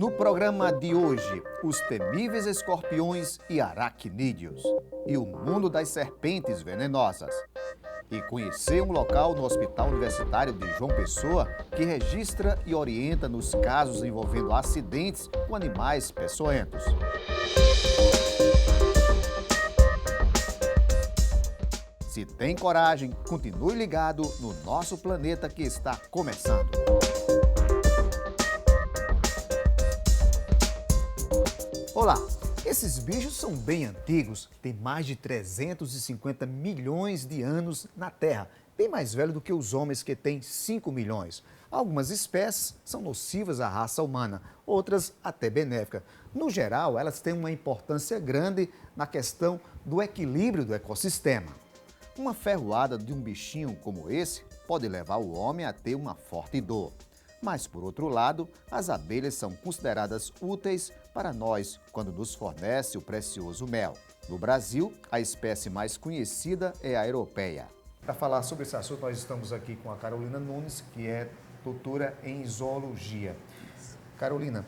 No programa de hoje, os temíveis escorpiões e aracnídeos e o mundo das serpentes venenosas. E conhecer um local no Hospital Universitário de João Pessoa que registra e orienta nos casos envolvendo acidentes com animais peçonhentos. Se tem coragem, continue ligado no nosso planeta que está começando. Olá, esses bichos são bem antigos, têm mais de 350 milhões de anos na Terra, bem mais velho do que os homens que têm 5 milhões. Algumas espécies são nocivas à raça humana, outras até benéficas. No geral, elas têm uma importância grande na questão do equilíbrio do ecossistema. Uma ferroada de um bichinho como esse pode levar o homem a ter uma forte dor. Mas, por outro lado, as abelhas são consideradas úteis para nós quando nos fornece o precioso mel. No Brasil, a espécie mais conhecida é a europeia. Para falar sobre esse assunto, nós estamos aqui com a Carolina Nunes, que é doutora em zoologia. Carolina,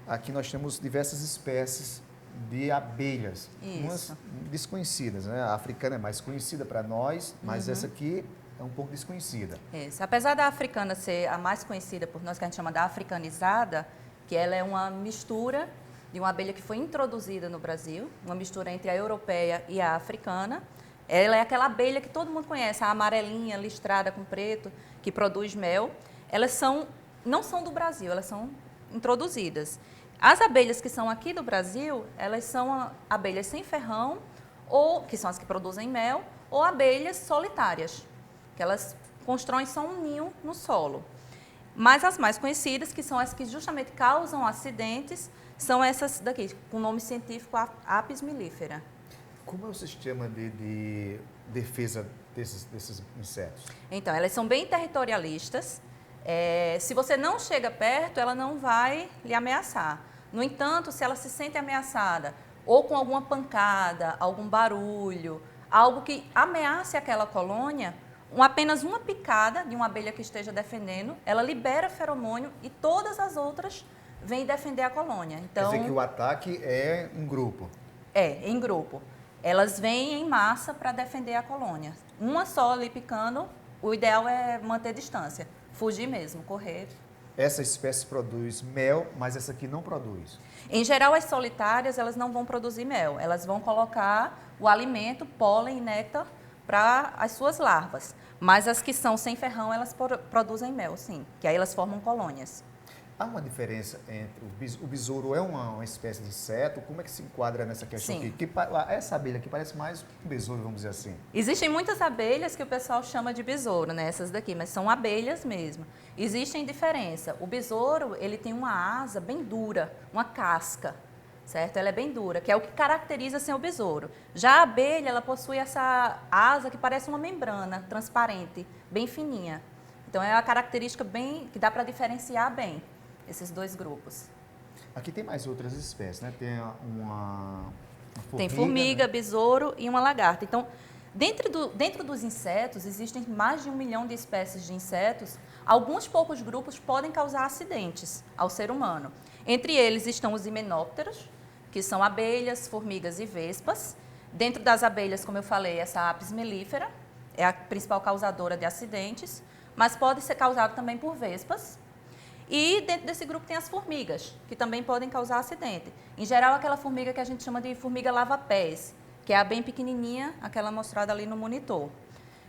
aqui nós temos diversas espécies de abelhas, umas desconhecidas, né? A africana é mais conhecida para nós, mas essa aqui é um pouco desconhecida. Isso. Apesar da africana ser a mais conhecida por nós, que a gente chama da africanizada, que ela é uma mistura de uma abelha que foi introduzida no Brasil, uma mistura entre a europeia e a africana. Ela é aquela abelha que todo mundo conhece, a amarelinha, listrada com preto, que produz mel. Elas não são do Brasil, elas são introduzidas. As abelhas que são aqui do Brasil, elas são abelhas sem ferrão, ou que são as que produzem mel, ou abelhas solitárias, que elas constroem só um ninho no solo. Mas as mais conhecidas, que são as que justamente causam acidentes, são essas daqui, com o nome científico Apis mellifera. Como é o sistema de defesa desses insetos? Então, elas são bem territorialistas. Se você não chega perto, ela não vai lhe ameaçar. No entanto, se ela se sente ameaçada, ou com alguma pancada, algum barulho, algo que ameace aquela colônia, apenas uma picada de uma abelha que esteja defendendo, ela libera feromônio e todas as outras vêm defender a colônia. Então, quer dizer que o ataque é em grupo? É, em grupo. Elas vêm em massa para defender a colônia. Uma só ali picando, o ideal é manter distância, fugir mesmo, correr. Essa espécie produz mel, mas essa aqui não produz. Em geral, as solitárias, elas não vão produzir mel. Elas vão colocar o alimento, pólen e néctar para as suas larvas. Mas as que são sem ferrão, elas produzem mel, sim. Que aí elas formam colônias. Há uma diferença entre o besouro é uma espécie de inseto? Como é que se enquadra nessa questão Sim. aqui? Essa abelha aqui parece mais um besouro, vamos dizer assim. Existem muitas abelhas que o pessoal chama de besouro, né? Essas daqui, mas são abelhas mesmo. Existem diferença. O besouro, ele tem uma asa bem dura, uma casca, certo? Ela é bem dura, que é o que caracteriza ser o besouro. Já a abelha, ela possui essa asa que parece uma membrana transparente, bem fininha. Então é uma característica bem que dá para diferenciar bem esses dois grupos. Aqui tem mais outras espécies, né? Tem uma formiga. Tem formiga, né? besouro e uma lagarta. Então, dentro dos insetos, existem mais de 1 milhão de espécies de insetos. Alguns poucos grupos podem causar acidentes ao ser humano. Entre eles estão os himenópteros, que são abelhas, formigas e vespas. Dentro das abelhas, como eu falei, essa Apis mellifera é a principal causadora de acidentes, mas pode ser causado também por vespas. E dentro desse grupo tem as formigas, que também podem causar acidente. Em geral, aquela formiga que a gente chama de formiga lava-pés, que é a bem pequenininha, aquela mostrada ali no monitor.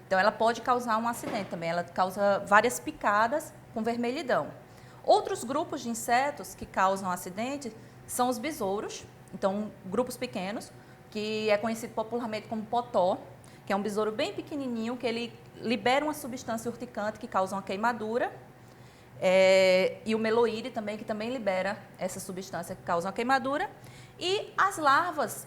Então, ela pode causar um acidente também. Ela causa várias picadas com vermelhidão. Outros grupos de insetos que causam acidente são os besouros, então, grupos pequenos, que é conhecido popularmente como potó, que é um besouro bem pequenininho, que ele libera uma substância urticante que causa uma queimadura. E o meloíde também, que também libera essa substância que causa uma queimadura. E as larvas,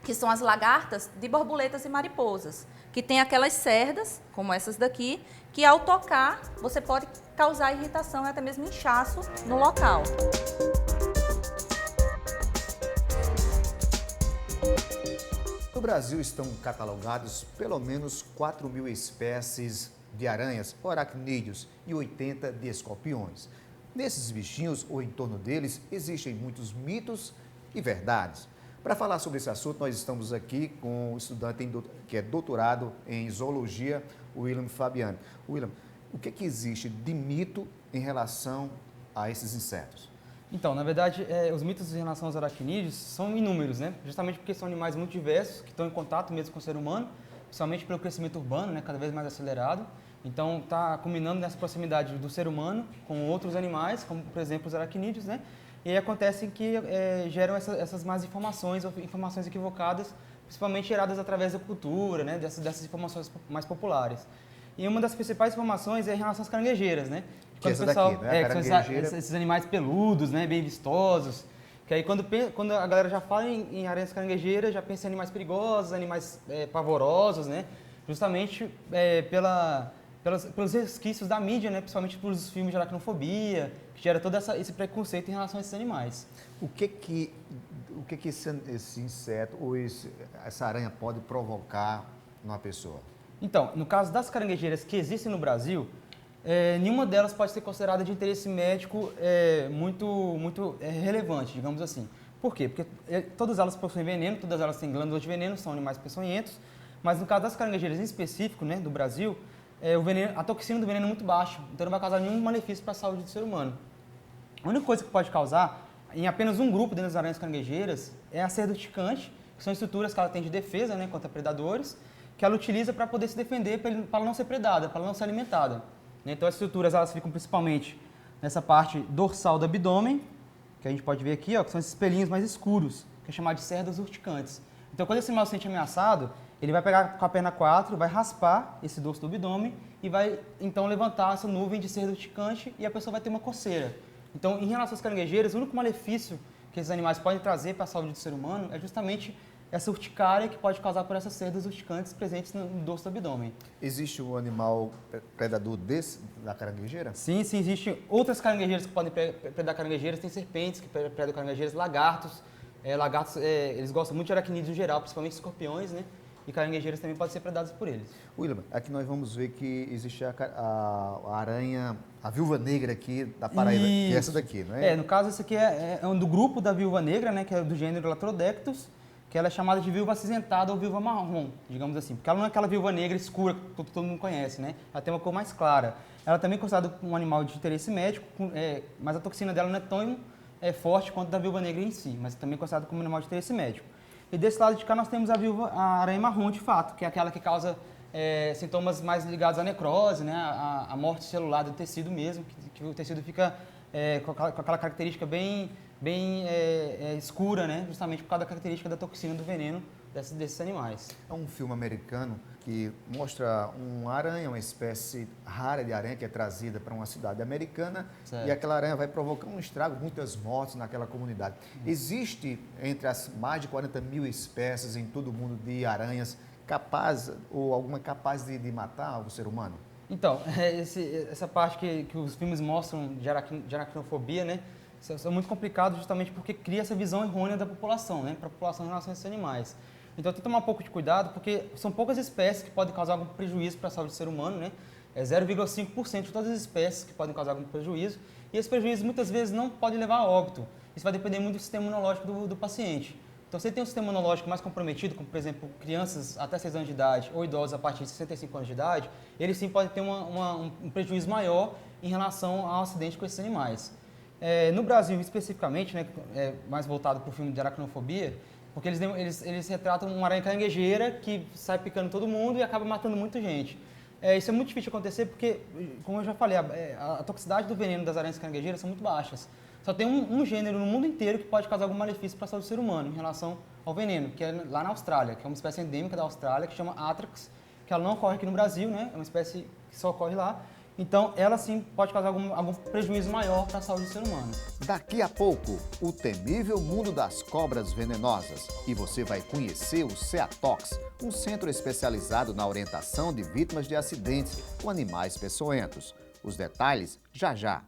que são as lagartas de borboletas e mariposas, que tem aquelas cerdas, como essas daqui, que ao tocar você pode causar irritação e até mesmo inchaço no local. No Brasil estão catalogados pelo menos 4.000 espécies de aranhas ou aracnídeos e 80 de escorpiões. Nesses bichinhos ou em torno deles existem muitos mitos e verdades. Para falar sobre esse assunto, nós estamos aqui com um estudante que é doutorado em zoologia, William Fabiani. William, o que existe de mito em relação a esses insetos? Então, na verdade, os mitos em relação aos aracnídeos são inúmeros, né? Justamente porque são animais muito diversos, que estão em contato mesmo com o ser humano, principalmente pelo crescimento urbano, né? Cada vez mais acelerado. Então, está culminando nessa proximidade do ser humano com outros animais, como, por exemplo, os aracnídeos, né? E aí acontece que geram essas más informações ou informações equivocadas, principalmente geradas através da cultura, né? Dessas informações mais populares. E uma das principais informações é em relação às caranguejeiras, né? Quando essa daqui, né? Que são esses animais peludos, né? Bem vistosos. Que aí quando a galera já fala em aranhas caranguejeiras, já pensa em animais perigosos, animais pavorosos, né? Justamente pelos resquícios da mídia, né? Principalmente pelos filmes de aracnofobia, que gera todo esse preconceito em relação a esses animais. O que esse inseto ou essa aranha pode provocar numa pessoa? Então, no caso das caranguejeiras que existem no Brasil, nenhuma delas pode ser considerada de interesse médico muito relevante, digamos assim. Por quê? Porque todas elas possuem veneno, todas elas têm glândulas de veneno, são animais peçonhentos, mas no caso das caranguejeiras em específico, né, do Brasil, a toxina do veneno é muito baixa, então não vai causar nenhum malefício para a saúde do ser humano. A única coisa que pode causar, em apenas um grupo dentro das aranhas caranguejeiras, é a cerda urticante, que são estruturas que ela tem de defesa, né, contra predadores, que ela utiliza para poder se defender, para ela não ser predada, para ela não ser alimentada. Então, as estruturas elas ficam principalmente nessa parte dorsal do abdômen, que a gente pode ver aqui, ó, que são esses pelinhos mais escuros, que é chamado de cerdas urticantes. Então, quando esse animal se sente ameaçado, ele vai pegar com a perna 4, vai raspar esse dorso do abdômen e vai, então, levantar essa nuvem de cerda urticante e a pessoa vai ter uma coceira. Então, em relação às caranguejeiras, o único malefício que esses animais podem trazer para a saúde do ser humano é justamente essa urticária que pode causar por essas cerdas urticantes presentes no dorso do abdômen. Existe um animal predador da caranguejeira? Sim, existem outras caranguejeiras que podem predar caranguejeiras, tem serpentes que predam caranguejeiras, lagartos. Eles gostam muito de aracnídeos em geral, principalmente escorpiões, né? E caranguejeiras também podem ser predadas por eles. William, aqui nós vamos ver que existe a aranha, a viúva negra aqui da Paraíba, que é essa daqui, não é? No caso, esse aqui é do grupo da viúva negra, né? Que é do gênero Latrodectus, que ela é chamada de viúva acinzentada ou viúva marrom, digamos assim. Porque ela não é aquela viúva negra escura que todo mundo conhece, né? Ela tem uma cor mais clara. Ela também é considerada um animal de interesse médico, mas a toxina dela não é tão forte quanto a da viúva negra em si, mas também é considerada como um animal de interesse médico. E desse lado de cá nós temos a aranha marrom de fato, que é aquela que causa sintomas mais ligados à necrose, né? A morte celular do tecido mesmo, que o tecido fica com aquela característica bem escura, né? Justamente por causa da característica da toxina do veneno desses animais. É um filme americano que mostra uma aranha, uma espécie rara de aranha que é trazida para uma cidade americana, certo. E aquela aranha vai provocar um estrago, muitas mortes naquela comunidade. Existe entre as mais de 40 mil espécies em todo o mundo de aranhas ou alguma capaz de matar o ser humano? Então, essa parte que os filmes mostram de aracnofobia, né? São muito complicados justamente porque cria essa visão errônea da população, né? Para a população em relação a esses animais. Então, tem que tomar um pouco de cuidado, porque são poucas espécies que podem causar algum prejuízo para a saúde do ser humano, né? É 0,5% de todas as espécies que podem causar algum prejuízo, e esse prejuízo muitas vezes não pode levar a óbito. Isso vai depender muito do sistema imunológico do paciente. Então, se ele tem um sistema imunológico mais comprometido, como, por exemplo, crianças até 6 anos de idade ou idosos a partir de 65 anos de idade, eles sim podem ter um prejuízo maior em relação ao acidente com esses animais. No Brasil, especificamente, né, mais voltado para o filme de aracnofobia, porque eles retratam uma aranha caranguejeira que sai picando todo mundo e acaba matando muita gente. Isso é muito difícil de acontecer porque, como eu já falei, a toxicidade do veneno das aranhas caranguejeiras são muito baixas. Só tem um gênero no mundo inteiro que pode causar algum malefício para a saúde do ser humano em relação ao veneno, que é lá na Austrália, que é uma espécie endêmica da Austrália, que chama Atrax, que ela não ocorre aqui no Brasil, né? É uma espécie que só ocorre lá. Então, ela sim pode causar algum prejuízo maior para a saúde do ser humano. Daqui a pouco, o temível mundo das cobras venenosas. E você vai conhecer o CEATOX, um centro especializado na orientação de vítimas de acidentes com animais peçonhentos. Os detalhes já já.